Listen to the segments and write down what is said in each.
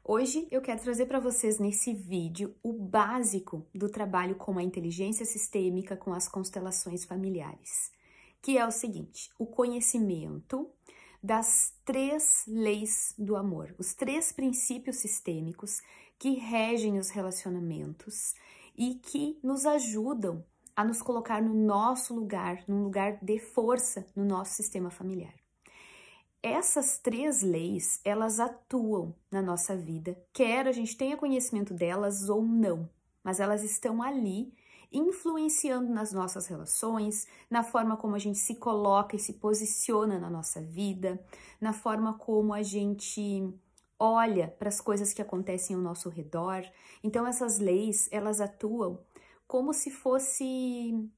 Hoje eu quero trazer para vocês nesse vídeo o básico do trabalho com a inteligência sistêmica com as constelações familiares, que é o seguinte: o conhecimento das 3 leis do amor, os 3 princípios sistêmicos que regem os relacionamentos e que nos ajudam a nos colocar no nosso lugar, num lugar de força no nosso sistema familiar. Essas 3 leis, elas atuam na nossa vida, quer a gente tenha conhecimento delas ou não, mas elas estão ali influenciando nas nossas relações, na forma como a gente se coloca e se posiciona na nossa vida, na forma como a gente olha para as coisas que acontecem ao nosso redor. Então essas leis, elas atuam como se fosse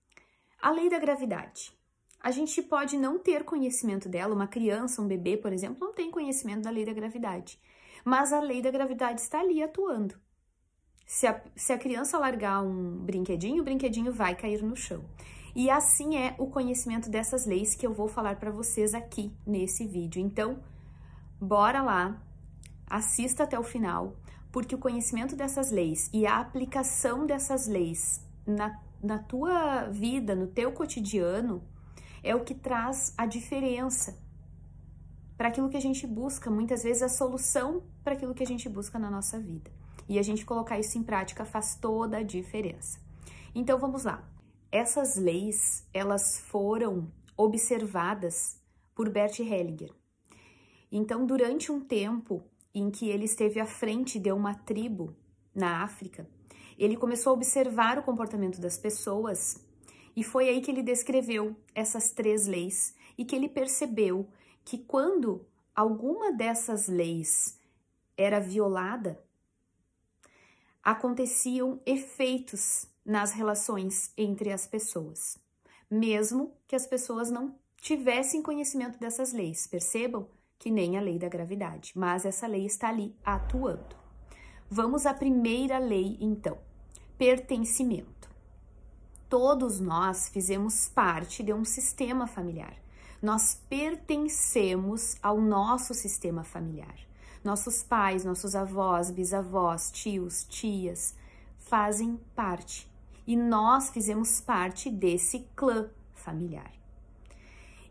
a lei da gravidade. A gente pode não ter conhecimento dela, uma criança, um bebê, por exemplo, não tem conhecimento da lei da gravidade, mas a lei da gravidade está ali atuando. Se a criança largar um brinquedinho, o brinquedinho vai cair no chão. E assim é o conhecimento dessas leis que eu vou falar para vocês aqui nesse vídeo. Então, bora lá, assista até o final, porque o conhecimento dessas leis e a aplicação dessas leis na tua vida, no teu cotidiano, é o que traz a diferença para aquilo que a gente busca, muitas vezes a solução para aquilo que a gente busca na nossa vida. E a gente colocar isso em prática faz toda a diferença. Então vamos lá. Essas leis, elas foram observadas por Bert Hellinger. Então, durante um tempo em que ele esteve à frente de uma tribo na África, ele começou a observar o comportamento das pessoas. E foi aí que ele descreveu essas 3 leis e que ele percebeu que quando alguma dessas leis era violada, aconteciam efeitos nas relações entre as pessoas, mesmo que as pessoas não tivessem conhecimento dessas leis. Percebam que nem a lei da gravidade, mas essa lei está ali atuando. Vamos à primeira lei, então: pertencimento. Todos nós fizemos parte de um sistema familiar. Nós pertencemos ao nosso sistema familiar. Nossos pais, nossos avós, bisavós, tios, tias fazem parte. E nós fizemos parte desse clã familiar.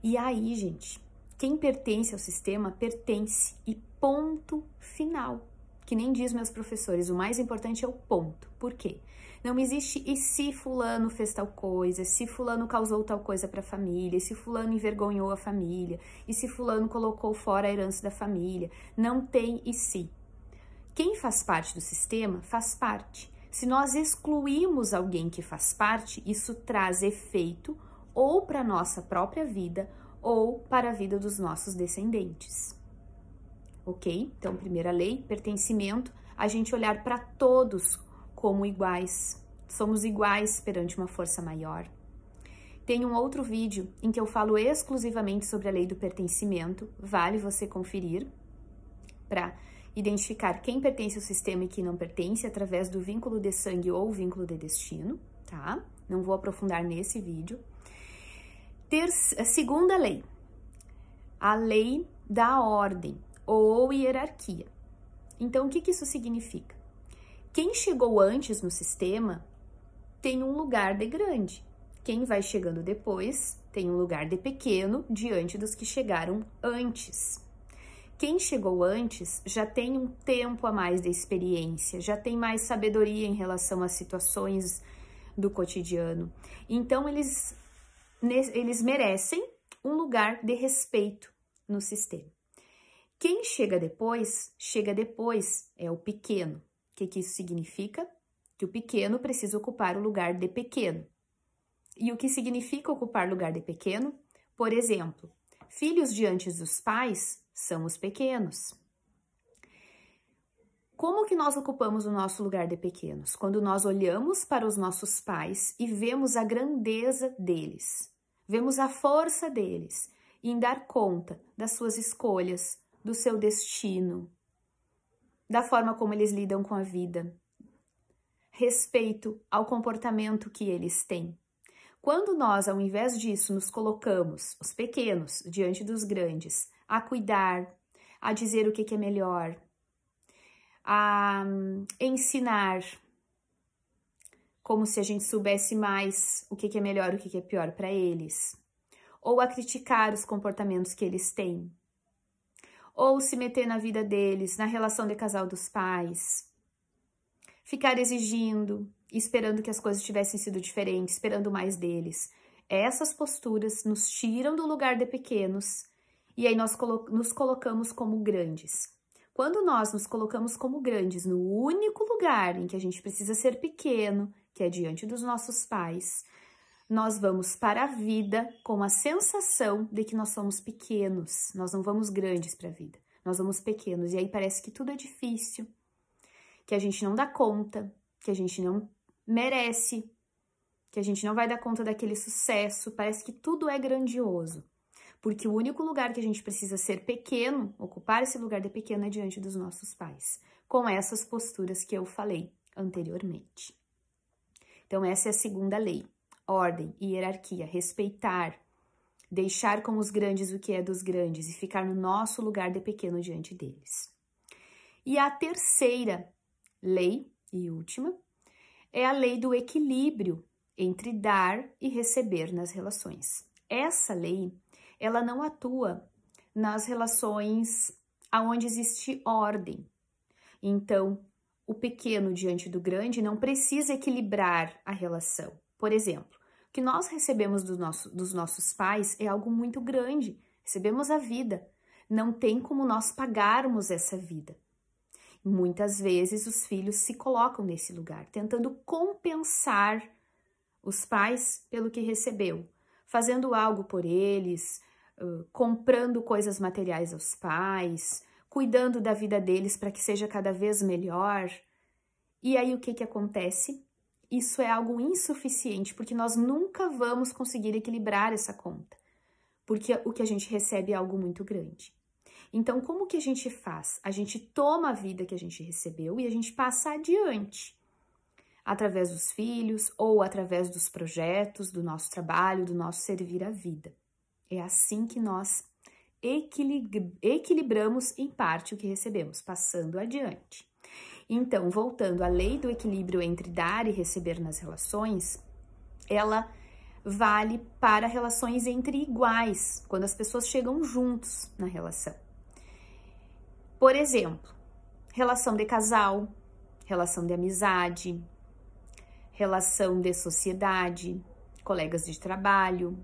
E aí, gente, quem pertence ao sistema pertence e ponto final. Que nem diz meus professores, o mais importante é o ponto. Por quê? Não existe e se fulano fez tal coisa, se fulano causou tal coisa para a família, se fulano envergonhou a família, e se fulano colocou fora a herança da família. Não tem e se. Quem faz parte do sistema, faz parte. Se nós excluímos alguém que faz parte, isso traz efeito ou para a nossa própria vida ou para a vida dos nossos descendentes. Ok? Então, primeira lei, pertencimento, a gente olhar para todos como iguais. Somos iguais perante uma força maior. Tem um outro vídeo em que eu falo exclusivamente sobre a lei do pertencimento, vale você conferir, para identificar quem pertence ao sistema e quem não pertence, através do vínculo de sangue ou vínculo de destino, tá? Não vou aprofundar nesse vídeo. Segunda lei, a lei da ordem ou hierarquia. Então, o que isso significa? Quem chegou antes no sistema tem um lugar de grande. Quem vai chegando depois tem um lugar de pequeno diante dos que chegaram antes. Quem chegou antes já tem um tempo a mais de experiência, já tem mais sabedoria em relação às situações do cotidiano. Então, eles merecem um lugar de respeito no sistema. Quem chega depois é o pequeno. O que isso significa? Que o pequeno precisa ocupar o lugar de pequeno. E o que significa ocupar lugar de pequeno? Por exemplo, filhos diante dos pais são os pequenos. Como que nós ocupamos o nosso lugar de pequenos? Quando nós olhamos para os nossos pais e vemos a grandeza deles, vemos a força deles em dar conta das suas escolhas, do seu destino, da forma como eles lidam com a vida, respeito ao comportamento que eles têm. Quando nós, ao invés disso, nos colocamos, os pequenos, diante dos grandes, a cuidar, a dizer o que é melhor, a ensinar como se a gente soubesse mais o que é melhor, o que é pior para eles, ou a criticar os comportamentos que eles têm, ou se meter na vida deles, na relação de casal dos pais, ficar exigindo, esperando que as coisas tivessem sido diferentes, esperando mais deles. Essas posturas nos tiram do lugar de pequenos e aí nós nos colocamos como grandes. Quando nós nos colocamos como grandes no único lugar em que a gente precisa ser pequeno, que é diante dos nossos pais, nós vamos para a vida com a sensação de que nós somos pequenos, nós não vamos grandes para a vida, nós vamos pequenos. E aí parece que tudo é difícil, que a gente não dá conta, que a gente não merece, que a gente não vai dar conta daquele sucesso, parece que tudo é grandioso. Porque o único lugar que a gente precisa ser pequeno, ocupar esse lugar de pequeno, é diante dos nossos pais, com essas posturas que eu falei anteriormente. Então, essa é a segunda lei. Ordem e hierarquia, respeitar, deixar com os grandes o que é dos grandes e ficar no nosso lugar de pequeno diante deles. E a terceira lei, e última, é a lei do equilíbrio entre dar e receber nas relações. Essa lei, ela não atua nas relações onde existe ordem. Então, o pequeno diante do grande não precisa equilibrar a relação. Por exemplo, o que nós recebemos dos nossos pais é algo muito grande. Recebemos a vida. Não tem como nós pagarmos essa vida. Muitas vezes os filhos se colocam nesse lugar, tentando compensar os pais pelo que recebeu, fazendo algo por eles, comprando coisas materiais aos pais, cuidando da vida deles para que seja cada vez melhor. E aí o que acontece? Isso é algo insuficiente, porque nós nunca vamos conseguir equilibrar essa conta, porque o que a gente recebe é algo muito grande. Então, como que a gente faz? A gente toma a vida que a gente recebeu e a gente passa adiante, através dos filhos ou através dos projetos, do nosso trabalho, do nosso servir à vida. É assim que nós equilibramos em parte o que recebemos, passando adiante. Então, voltando à lei do equilíbrio entre dar e receber nas relações, ela vale para relações entre iguais, quando as pessoas chegam juntos na relação. Por exemplo, relação de casal, relação de amizade, relação de sociedade, colegas de trabalho.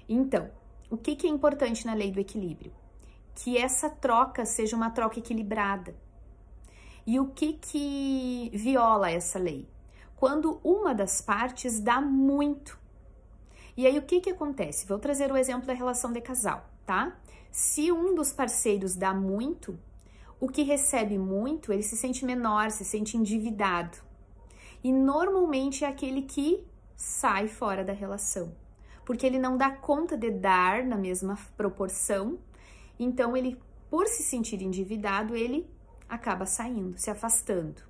Então, o que é importante na lei do equilíbrio? Que essa troca seja uma troca equilibrada. E o que viola essa lei? Quando uma das partes dá muito. E aí o que acontece? Vou trazer o exemplo da relação de casal, tá? Se um dos parceiros dá muito, o que recebe muito, ele se sente menor, se sente endividado. E normalmente é aquele que sai fora da relação, porque ele não dá conta de dar na mesma proporção, então ele, por se sentir endividado, ele acaba saindo, se afastando.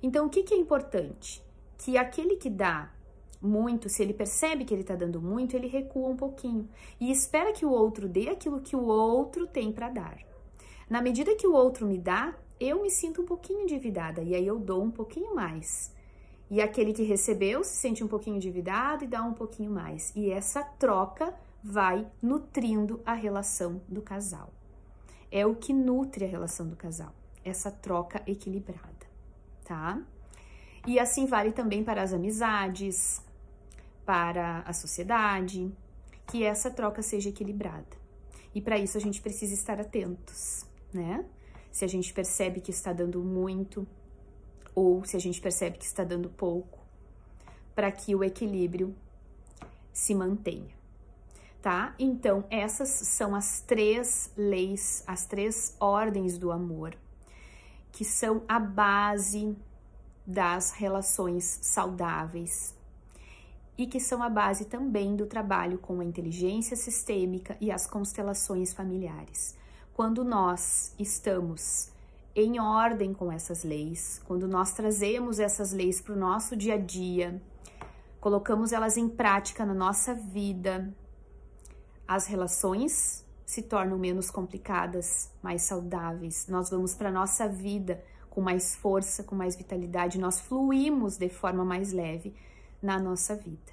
Então, o que é importante? Que aquele que dá muito, se ele percebe que ele está dando muito, ele recua um pouquinho e espera que o outro dê aquilo que o outro tem para dar. Na medida que o outro me dá, eu me sinto um pouquinho endividada e aí eu dou um pouquinho mais. E aquele que recebeu se sente um pouquinho endividado e dá um pouquinho mais. E essa troca vai nutrindo a relação do casal. É o que nutre a relação do casal, essa troca equilibrada, tá? E assim vale também para as amizades, para a sociedade, que essa troca seja equilibrada. E para isso a gente precisa estar atentos, né? Se a gente percebe que está dando muito, ou se a gente percebe que está dando pouco, para que o equilíbrio se mantenha, tá? Então, essas são as 3 leis, as 3 ordens do amor, que são a base das relações saudáveis e que são a base também do trabalho com a inteligência sistêmica e as constelações familiares. Quando nós estamos em ordem com essas leis, quando nós trazemos essas leis para o nosso dia a dia, colocamos elas em prática na nossa vida, as relações se tornam menos complicadas, mais saudáveis. Nós vamos para a nossa vida com mais força, com mais vitalidade, nós fluímos de forma mais leve na nossa vida.